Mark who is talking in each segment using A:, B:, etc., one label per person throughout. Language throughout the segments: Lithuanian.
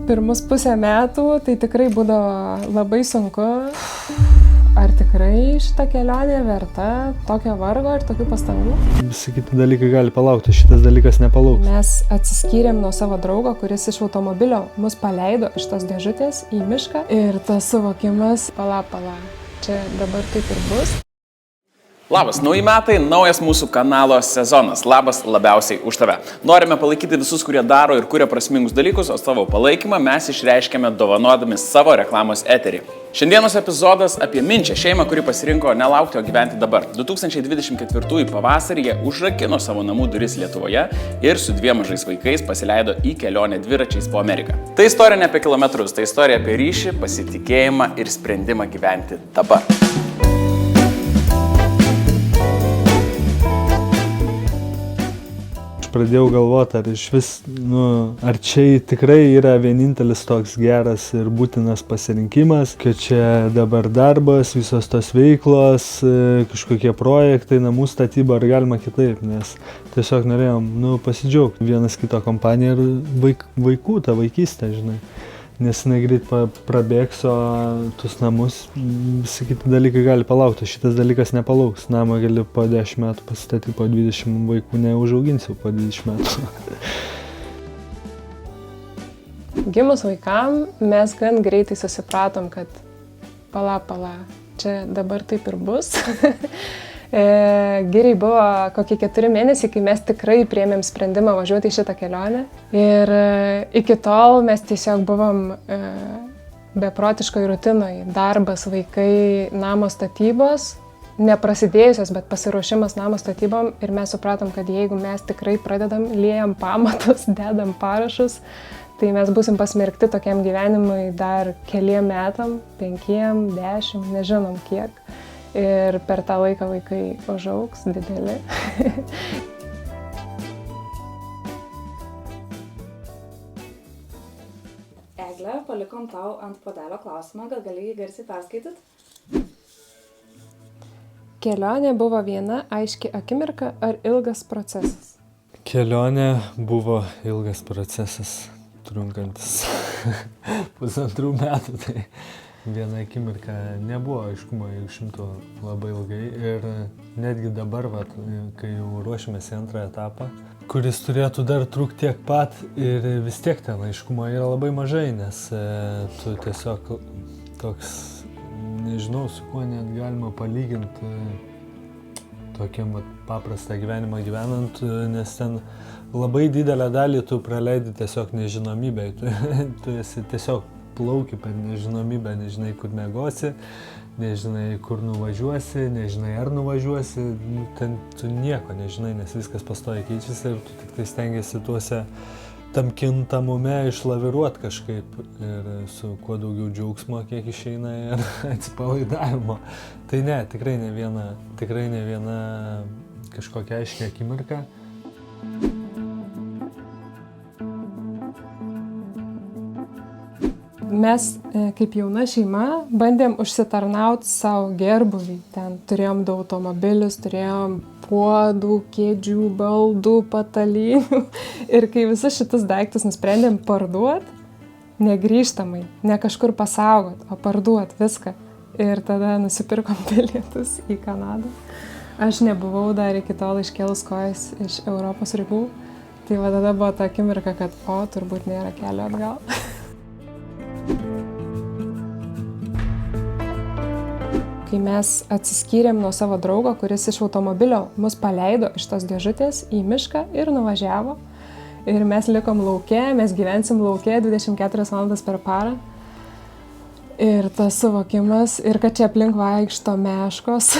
A: Pirmus pusę metų tai tikrai būdavo labai sunku. Ar tikrai šita kelionė verta tokio vargo ir tokių pastangų?
B: Visi kiti dalykai gali palaukti, šitas dalykas nepalauks.
A: Mes atsiskyrėm nuo savo draugo, kuris iš automobilio mus paleido iš tos dėžutės į mišką. Ir tas suvokimas, pala, čia dabar taip ir bus.
C: Labas, nauji metai, naujas mūsų kanalo sezonas. Labas labiausiai už tave. Norime palaikyti visus, kurie daro ir kuria prasmingus dalykus, o savo palaikymą mes išreiškėme dovanodami savo reklamos eterį. Šiandienos epizodas apie Minčią šeimą, kuri pasirinko nelaukti, o gyventi dabar. 2024 pavasarį jie užrakino savo namų duris Lietuvoje ir su 2 mažais vaikais pasileido į kelionę dviračiais po Ameriką. Tai istorija ne apie kilometrus, tai istorija apie ryšį, pasitikėjimą ir sprendimą gyventi dabar.
B: Pradėjau galvoti, ar iš vis, ar čia tikrai yra vienintelis toks geras ir būtinas pasirinkimas, kad čia dabar darbas, visos tos veiklos, kažkokie projektai, namų statyba, ar galima kitaip, nes tiesiog norėjom, pasidžiaugti vienas kito kompaniją ir vaikų, tą vaikystę, žinai. Nes jinai greit prabėgs, o tuos namus, visi kiti dalykai gali palaukti, šitas dalykas nepalauks. Namą gali po 10 metų pasistatyti, po 20 vaikų neužauginsiu po 20 metų.
A: Gimus vaikam, mes gan greitai susipratom, kad pala, čia dabar taip ir bus. Geriai buvo kokie 4 mėnesiai, kai mes tikrai priėmėm sprendimą važiuoti į šitą kelionę. Ir iki tol mes tiesiog buvom beprotiškoj rutinoj. Darbas, vaikai, namo statybos, neprasidėjusios, bet pasiruošimas namo statybom. Ir mes supratom, kad jeigu mes tikrai pradedam, liejam pamatus, dedam parašus, tai mes būsim pasmerkti tokiam gyvenimui dar keliem metam, 5, 10, nežinom kiek. Ir per tą laiką vaikai užaugs dideli.
D: Egle, palikom tau ant puodelio klausimą, gal gali jį garsiai perskaityt?
A: Kelionė buvo viena aiški akimirka ar ilgas procesas?
B: Kelionė buvo ilgas procesas, trunkantis 1,5 metų. Tai viena akimirka nebuvo aiškumo, išimtų labai ilgai ir netgi dabar, kai jau ruošiamės į antrą etapą, kuris turėtų dar trukti tiek pat ir vis tiek ten aiškumo yra labai mažai, nes tu tiesiog toks, nežinau, su kuo net galima palyginti tokiam paprastą gyvenimą gyvenant, nes ten labai didelę dalį tu praleidi tiesiog nežinomybėj, tu esi tiesiog plauki per nežinomybę, nežinai, kur miegosi, nežinai, kur nuvažiuosi, nežinai, ar nuvažiuosi, ten tu nieko nežinai, nes viskas pastoviai keičiasi ir tu tik tai stengiasi tam kintamume išlaviruoti kažkaip ir su kuo daugiau džiaugsmo, kiek išeina ir atsipalaidavimo. Tai ne, tikrai ne viena kažkokia aiškia akimirka.
A: Mes, kaip jauna šeima, bandėm užsitarnauti savo gerbuvį. Ten turėjom 2 automobilius, turėjom puodų, kėdžių, baldų, patalynių. Ir kai visus šitus daiktus nusprendėm parduoti, negrįžtamai, ne kažkur pasaugot, o parduoti viską. Ir tada nusipirkom bilietus į Kanadą. Aš nebuvau dar iki tol iškėlus kojas iš Europos ribų. Tai tada buvo ta akimirka, kad turbūt nėra kelio atgal. Kai mes atsiskyrėm nuo savo draugo, kuris iš automobilio mus paleido iš tos dėžutės į mišką ir nuvažiavo. Ir mes likom lauke, mes gyvensim lauke 24 valandas per parą. Ir tas suvokimas, ir kad čia aplink vaikšto meškos,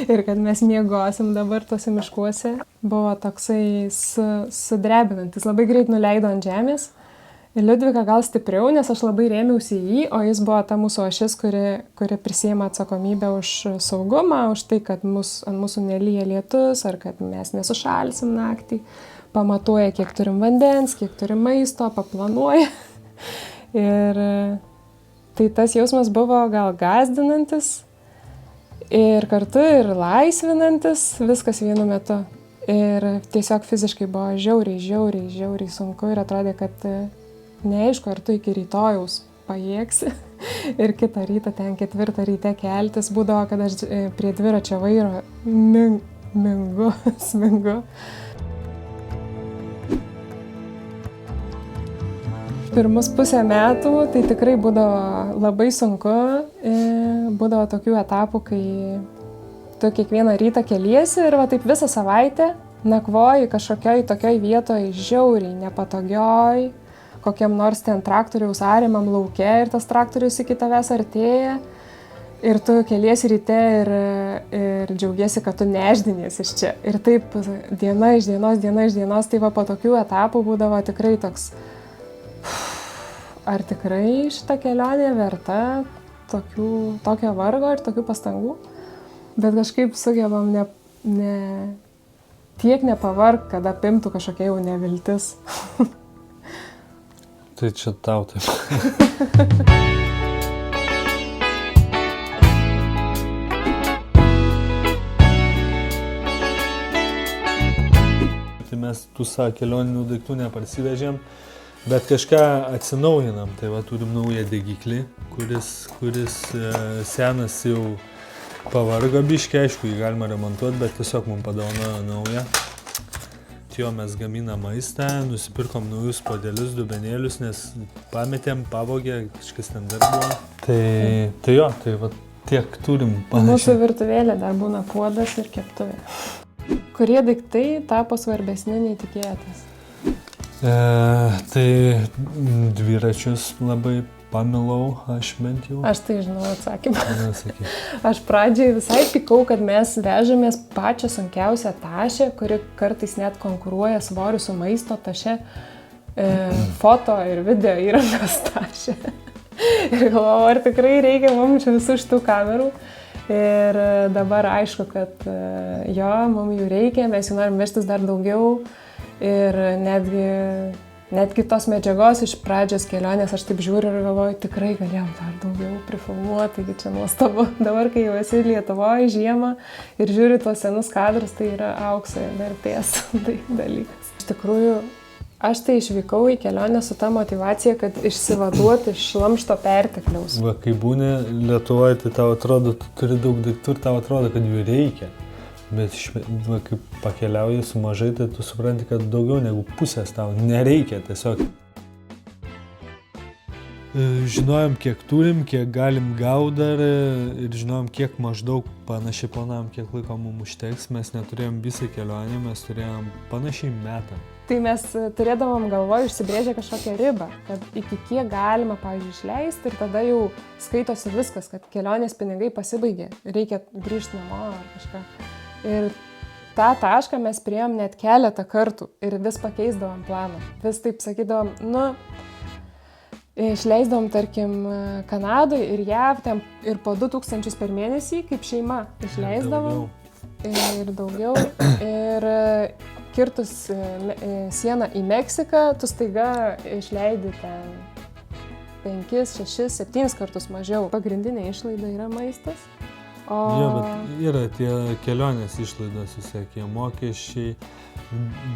A: ir kad mes miegosim dabar tuose miškuose, buvo toksai sudrebinantis. Labai greit nuleido ant žemės. Liudvika gal stipriau, nes aš labai rėmiausi jį, o jis buvo ta mūsų ašis, kuri prisiima atsakomybę už saugumą, už tai, kad ant mūsų nelyja lietus, ar kad mes nesušalsim naktį. Pamatuoja, kiek turim vandens, kiek turim maisto, paplanuoja. Ir tai tas jausmas buvo gal gąsdinantis ir kartu ir laisvinantis, viskas vienu metu. Ir tiesiog fiziškai buvo žiauriai sunku ir atrodė, kad neaišku, ar tu iki rytojaus pajėgsi. Ir kitą rytą, ten 4 ryte keltis, būdavo, kad aš prie dviračio vairo smingu. Pirmus pusę metų tai tikrai būdavo labai sunku. Būdavo tokių etapų, kai tu kiekvieną rytą keliesi ir va taip visą savaitę nakvoji kažkokioj tokioj vietoj žiauriai nepatogioj, kokiam nors ten traktoriaus arimam lauke ir tas traktorius iki tavęs artėja. Ir tu keliesi ryte ir džiaugiesi, kad tu neždinies iš čia. Ir taip diena iš dienos, tai va po tokių etapų būdavo tikrai toks, ar tikrai šita kelionė verta tokio vargo ir tokių pastangų. Bet kažkaip sugebam tiek nepavarg, kad apimtų kažkokia jau neviltis.
B: Tai čia tau taip. Tai mes tų savo kelioninių daiktų neparsivežėm, bet kažką atsinaujinam. Tai va turim naują degiklį, kuris senas jau pavargo biškį, aišku, jį galima remontuoti, bet tiesiog mums padovanojo naują. Jo mes gaminam maistą, nusipirkom naujus podelius, dubenėlius, nes pametėm, pavogė, kažkas ten dar buvo. Tai jo, tai va tiek turim panašiai.
A: Mūsų virtuvėlė dar būna puodas ir keptuvė. Kurie daiktai tapo svarbesni nei tikėjotės?
B: Tai dviračius labai pamilau, aš bent jau.
A: Aš tai žinau atsakymą. Aš pradžiai visai pikau, kad mes vežamės pačią sunkiausią tašę, kuri kartais net konkuruoja svoriu su maisto taše, foto ir video įrangos tašė. Ir galvoju, ar tikrai reikia mums visų šitų kamerų. Ir dabar aišku, kad jo, mums jų reikia, mes jų norim vežtis dar daugiau. Ir netgi tos medžiagos iš pradžios kelionės aš taip žiūriu ir galvoju, tikrai galėjom dar daugiau prifilmuoti, taigi čia nuostabu. Dabar, kai jau esi Lietuvoje žiemą ir žiūri tuos senus kadrus, tai yra aukso vertės dalykas. Iš tikrųjų, aš tai išvykau į kelionę su ta motyvacija, kad išsivaduoti iš šlamšto pertekliaus.
B: Va, kai būni Lietuvoje, tai tau atrodo, tu turi daug daiktų ir tau atrodo, kad jų reikia. Bet va, kai pakeliauji su mažai, tai tu supranti, kad daugiau negu pusės tau nereikia tiesiog. Žinojom, kiek turim, kiek galim gauti dar ir žinojom, kiek maždaug panašiai planavom, kiek laiko mums užteks. Mes neturėjom visą kelionę, mes turėjom panašiai metą.
A: Tai mes turėdavom galvoje išsibrėžę kažkokią ribą, kad iki kiek galima, pavyzdžiui, išleisti ir tada jau skaitosi viskas, kad kelionės pinigai pasibaigė, reikia grįžti namo ar kažką. Ir tą tašką mes priėjom net keletą kartų ir vis pakeisdavom planą. Vis taip sakydavom, išleisdavom, tarkim, Kanadai ir JAV ten ir po 2000 per mėnesį, kaip šeima išleisdavom. Ir daugiau. Ir kirtus sieną į Meksiką, tu staiga išleidi ten 5, 6, 7 kartus mažiau. Pagrindinė išlaida yra maistas.
B: Jo, bet yra tie kelionės išlaidos visokie mokesčiai,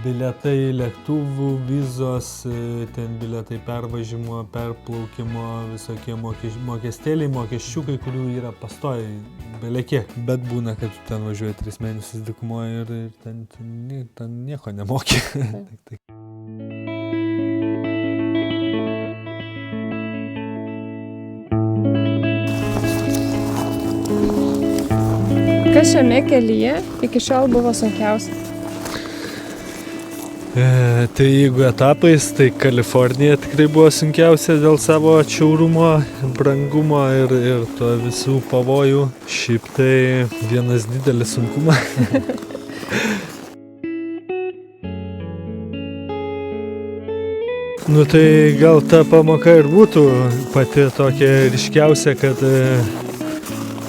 B: bilietai lėktuvų, vizos, ten bilietai pervažimo, perplaukimo, visokie mokestėliai, mokesčiukai, kurių yra pastoviai belekiek. Bet būna, kad tu ten važiuoji 3 mėnesius dykumoje ir ten nieko nemoki.
A: Kas šiame kelyje iki šiol buvo sunkiausia?
B: Tai jeigu etapais, tai Kalifornija tikrai buvo sunkiausia dėl savo atšiaurumo, brangumo ir to visų pavojų. Šiaip tai vienas didelis sunkumas. Tai gal ta pamoka ir būtų pati tokia ryškiausia, kad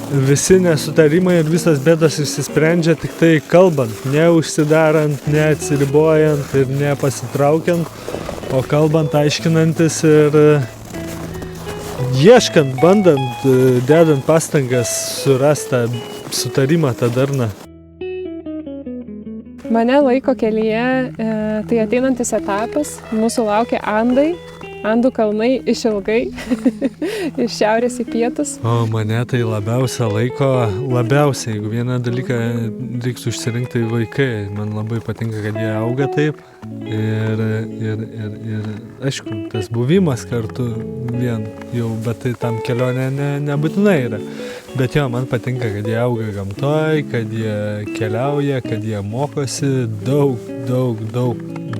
B: visi nesutarimai ir visas bėdas išsisprendžia tik tai kalbant, neužsidarant, neatsiribojant ir nepasitraukiant, o kalbant, aiškinantis ir ieškant, bandant, dedant pastangas surasti tą sutarimą, tą darną.
A: Mane laiko kelyje, tai ateinantis etapas, mūsų laukia Andai, Andų kalnai išilgai, iš šiaurės į pietus.
B: O mane tai labiausiai, jeigu vieną dalyką reiks užsirinkti, tai vaikai. Man labai patinka, kad jie auga taip. Ir aišku, tas buvimas kartu vien jau, bet tai tam kelionė nebūtinai yra. Bet jo, man patinka, kad jie auga gamtoj, kad jie keliauja, kad jie mokosi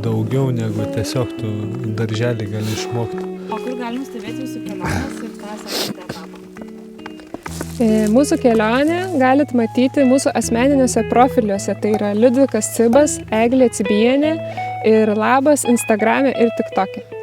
B: daugiau negu tiesiog tu darželį gali išmokti.
D: O kur galim stebėti jūsų keliones ir tą savaitę etapą?
A: Mūsų kelionę galit matyti mūsų asmeniniuose profiliuose. Tai yra Liudvikas Cibas, Eglė Cibienė ir Labas Instagrame ir TikTok'e.